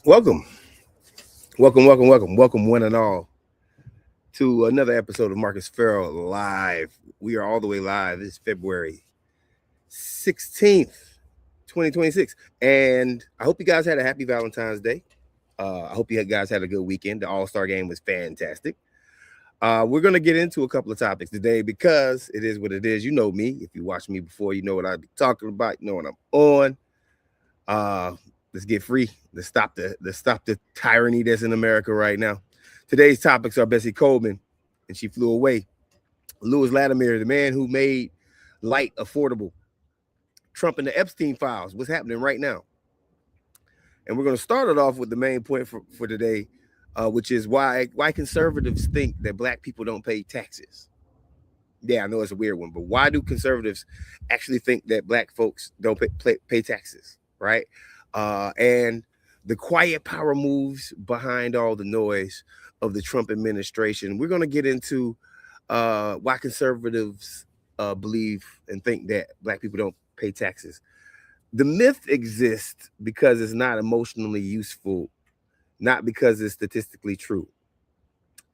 Welcome, welcome, one and all, to another episode of Marcus Farrell Live. We are all the way live. This is February 16th, 2026. And I hope you guys had a happy Valentine's Day. I hope you guys had a good weekend. The All-Star game was fantastic. We're going to get into a couple of topics today because it is what it is. You know me. If you watch me before, you know what I'll be talking about. You know what I'm on. Let's get free. Let's stop the tyranny that's in America right now. Today's topics are Bessie Coleman, and she flew away. Lewis Latimer, the man who made light affordable. Trump and the Epstein files. What's happening right now? And we're going to start it off with the main point for today, which is why conservatives think that black people don't pay taxes. Yeah, I know it's a weird one, but why do conservatives actually think that black folks don't pay taxes, right? And the quiet power moves behind all the noise of the Trump administration. We're going to get into why conservatives believe and think that black people don't pay taxes. The myth exists because it's not emotionally useful, not because it's statistically true.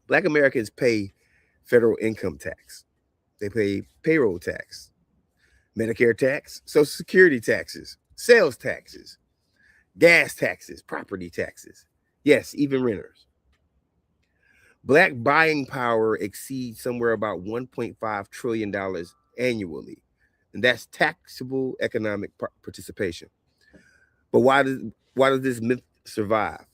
Black Americans pay federal income tax. They pay payroll tax, Medicare tax, Social Security taxes, sales taxes, gas taxes, property taxes. Yes, even renters. Black buying power exceeds somewhere about $1.5 trillion annually. And that's taxable economic participation. But why does this myth survive?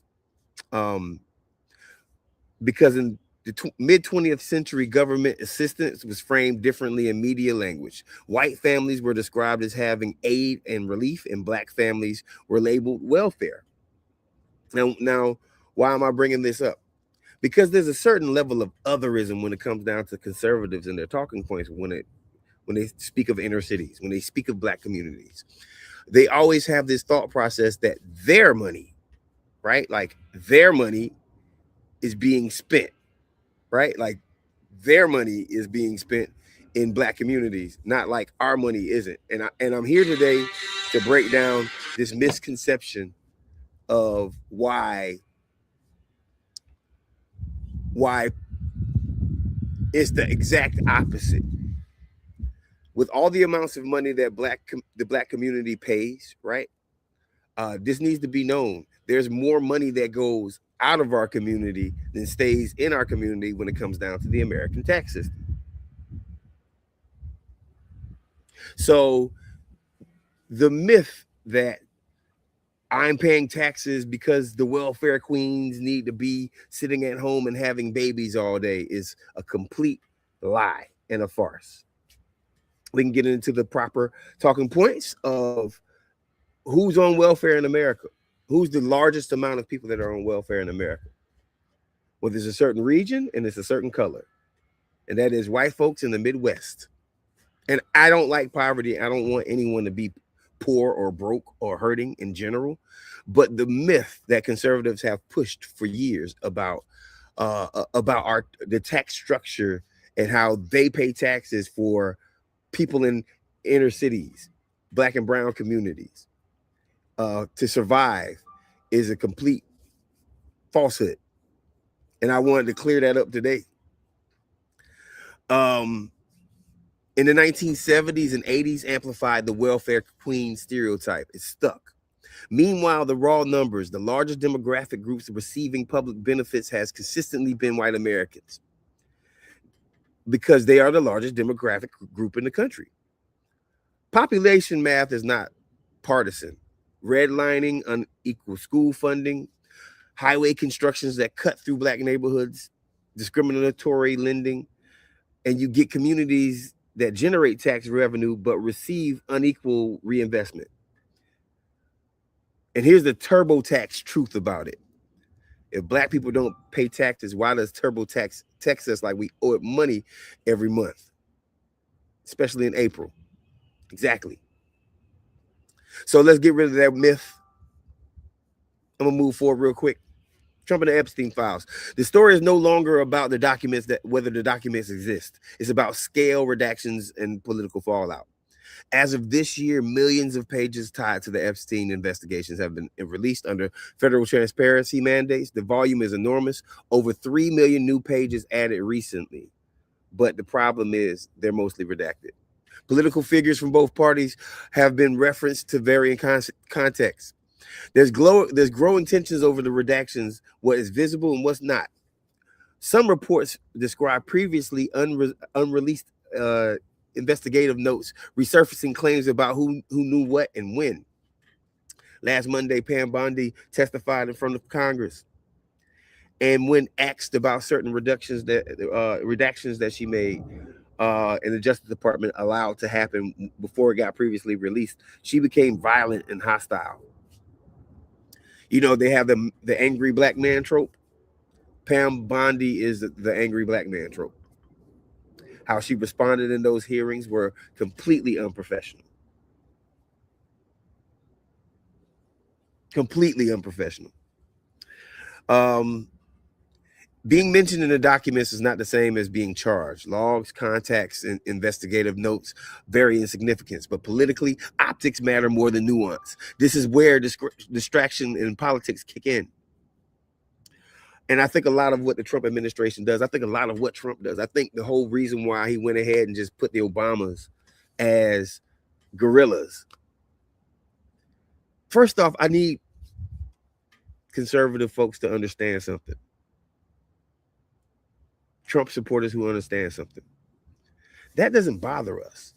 Because in the mid-20th century, government assistance was framed differently in media language. White families were described as having aid and relief, and black families were labeled welfare. Now, why am I bringing this up? Because there's a certain level of otherism when it comes down to conservatives and their talking points when they speak of inner cities, when they speak of black communities. They always have this thought process that their money, right? Like their money is being spent, right? Like their money is being spent in black communities, not like our money isn't. And I'm here today to break down this misconception of why it's the exact opposite. With all the amounts of money that the black community pays, right? This needs to be known. There's more money that goes out of our community than stays in our community when it comes down to the American tax system. So the myth that I'm paying taxes because the welfare queens need to be sitting at home and having babies all day is a complete lie and a farce. We can get into the proper talking points of who's on welfare in America. Who's the largest amount of people that are on welfare in America? Well, there's a certain region and it's a certain color, and that is white folks in the Midwest. And I don't like poverty. I don't want anyone to be poor or broke or hurting in general. But the myth that conservatives have pushed for years about the tax structure and how they pay taxes for people in inner cities, Black and brown communities to survive is a complete falsehood. And I wanted to clear that up today. In the 1970s and 80s, amplified the welfare queen stereotype. It stuck. Meanwhile, the raw numbers, the largest demographic groups receiving public benefits has consistently been white Americans because they are the largest demographic group in the country. Population math is not partisan. Redlining, unequal school funding, highway constructions that cut through Black neighborhoods, discriminatory lending, and you get communities that generate tax revenue but receive unequal reinvestment. And here's the TurboTax truth about it. If Black people don't pay taxes, why does TurboTax tax us like we owe it money every month, especially in April? Exactly. So let's get rid of that myth. I'm gonna move forward real quick. Trump and the Epstein files. The story is no longer about the documents, that whether the documents exist. It's about scale, redactions, and political fallout. As of this year, millions of pages tied to the Epstein investigations have been released under federal transparency mandates. The volume is enormous. Over 3 million new pages added recently. But the problem is they're mostly redacted. Political figures from both parties have been referenced to varying contexts. There's growing tensions over the redactions, what is visible and what's not. Some reports describe previously unreleased investigative notes resurfacing claims about who knew what and when. Last Monday, Pam Bondi testified in front of Congress, and when asked about certain redactions that she made and the Justice Department allowed to happen before it got previously released, she became violent and hostile. You know, they have the angry Black man trope. Pam Bondi is the angry Black man trope. How she responded in those hearings were completely unprofessional. Completely unprofessional. Being mentioned in the documents is not the same as being charged. Logs, contacts, and investigative notes vary in significance, but politically, optics matter more than nuance. This is where distraction in politics kick in. And I think a lot of what the Trump administration does, I think a lot of what Trump does, I think the whole reason why he went ahead and just put the Obamas as guerrillas. First off, I need conservative folks to understand something. Trump supporters who understand something. That doesn't bother us.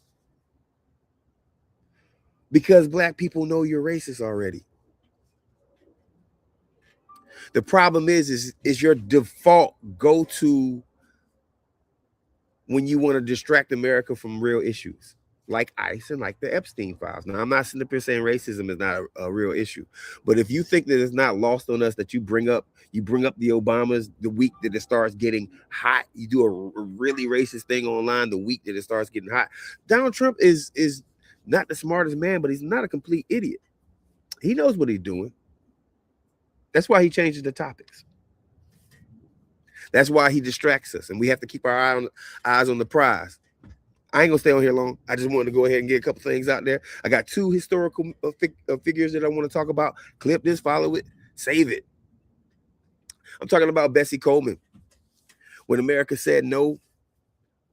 Because Black people know you're racist already. The problem is your default go-to when you want to distract America from real issues, like ICE and like the Epstein files. Now, I'm not sitting up here saying racism is not a real issue, but if you think that it's not lost on us that you bring up the Obamas the week that it starts getting hot, you do a really racist thing online the week that it starts getting hot. Donald Trump is not the smartest man, but he's not a complete idiot. He knows what he's doing. That's why he changes the topics. That's why he distracts us, and we have to keep our eyes on the prize. I ain't gonna stay on here long. I just wanted to go ahead and get a couple things out there. I got two historical figures that I want to talk about. Clip this, follow it, save it. I'm talking about Bessie Coleman. When America said no,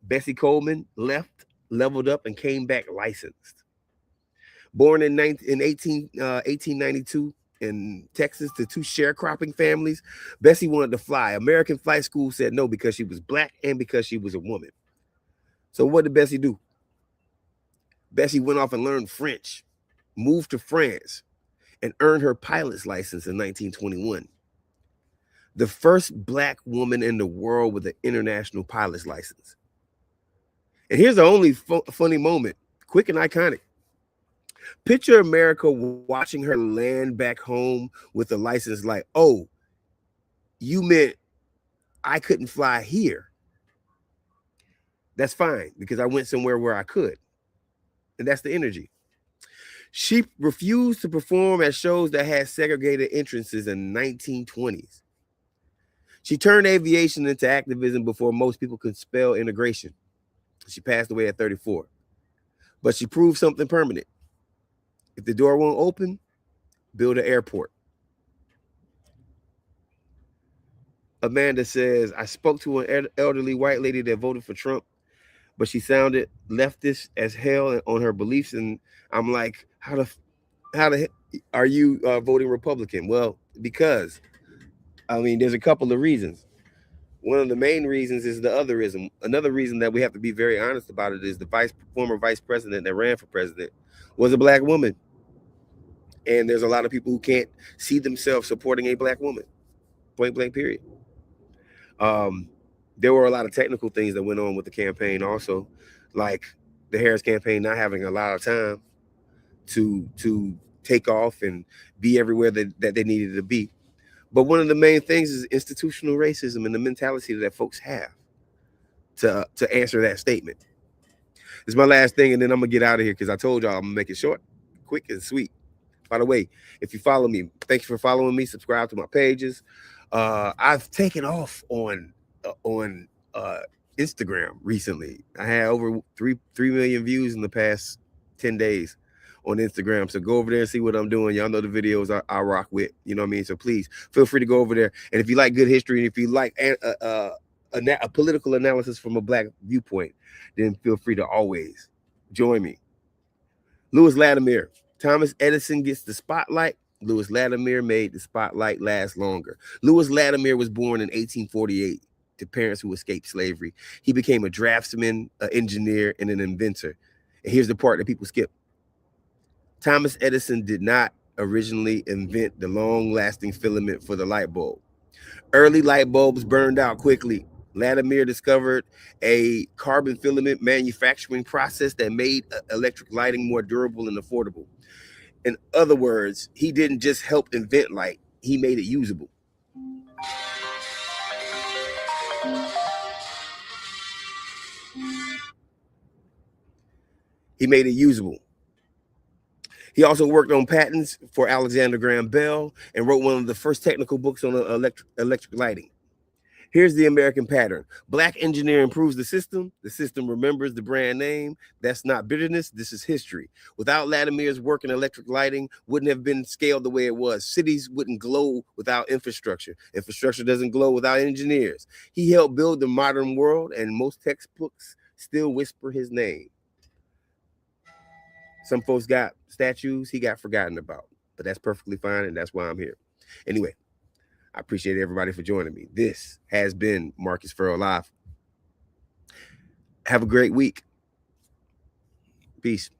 Bessie Coleman left, leveled up, and came back licensed. Born in 1892 in Texas to two sharecropping families, Bessie wanted to fly. American Flight School said no because she was Black and because she was a woman. So what did Bessie do? Bessie went off and learned French, moved to France, and earned her pilot's license in 1921. The first Black woman in the world with an international pilot's license. And here's the only funny moment, quick and iconic. Picture America watching her land back home with a license like, oh, you meant I couldn't fly here. That's fine, because I went somewhere where I could. And that's the energy. She refused to perform at shows that had segregated entrances in the 1920s. She turned aviation into activism before most people could spell integration. She passed away at 34. But she proved something permanent. If the door won't open, build an airport. Amanda says, I spoke to an elderly white lady that voted for Trump, but she sounded leftist as hell on her beliefs. And I'm like, how the are you voting Republican? Well, because, I mean, there's a couple of reasons. One of the main reasons is the otherism. Another reason that we have to be very honest about it is the former vice president that ran for president was a black woman. And there's a lot of people who can't see themselves supporting a black woman. Point blank, period. There were a lot of technical things that went on with the campaign also, like the Harris campaign not having a lot of time to take off and be everywhere that they needed to be. But one of the main things is institutional racism and the mentality that folks have to answer that statement. This is my last thing, and then I'm going to get out of here because I told y'all I'm going to make it short, quick, and sweet. By the way, if you follow me, thank you for following me. Subscribe to my pages. I've taken off on Instagram recently. I had over 3 million views in the past 10 days on Instagram. So go over there and see what I'm doing. Y'all know the videos I rock with. You know what I mean? So please feel free to go over there. And if you like good history, and if you like a political analysis from a black viewpoint, then feel free to always join me. Lewis Latimer. Thomas Edison gets the spotlight. Lewis Latimer made the spotlight last longer. Lewis Latimer was born in 1848 to parents who escaped slavery. He became a draftsman, an engineer, and an inventor. And here's the part that people skip. Thomas Edison did not originally invent the long-lasting filament for the light bulb. Early light bulbs burned out quickly. Latimer discovered a carbon filament manufacturing process that made electric lighting more durable and affordable. In other words, he didn't just help invent light, he made it usable. He made it usable. He also worked on patents for Alexander Graham Bell and wrote one of the first technical books on electric lighting. Here's the American pattern. Black engineer improves the system. The system remembers the brand name. That's not bitterness. This is history. Without Latimer's work in electric lighting, wouldn't have been scaled the way it was. Cities wouldn't glow without infrastructure. Infrastructure doesn't glow without engineers. He helped build the modern world, and most textbooks still whisper his name. Some folks got statues he got forgotten about, but that's perfectly fine, and that's why I'm here. Anyway, I appreciate everybody for joining me. This has been Marcus FERRELL Live. Have a great week. Peace.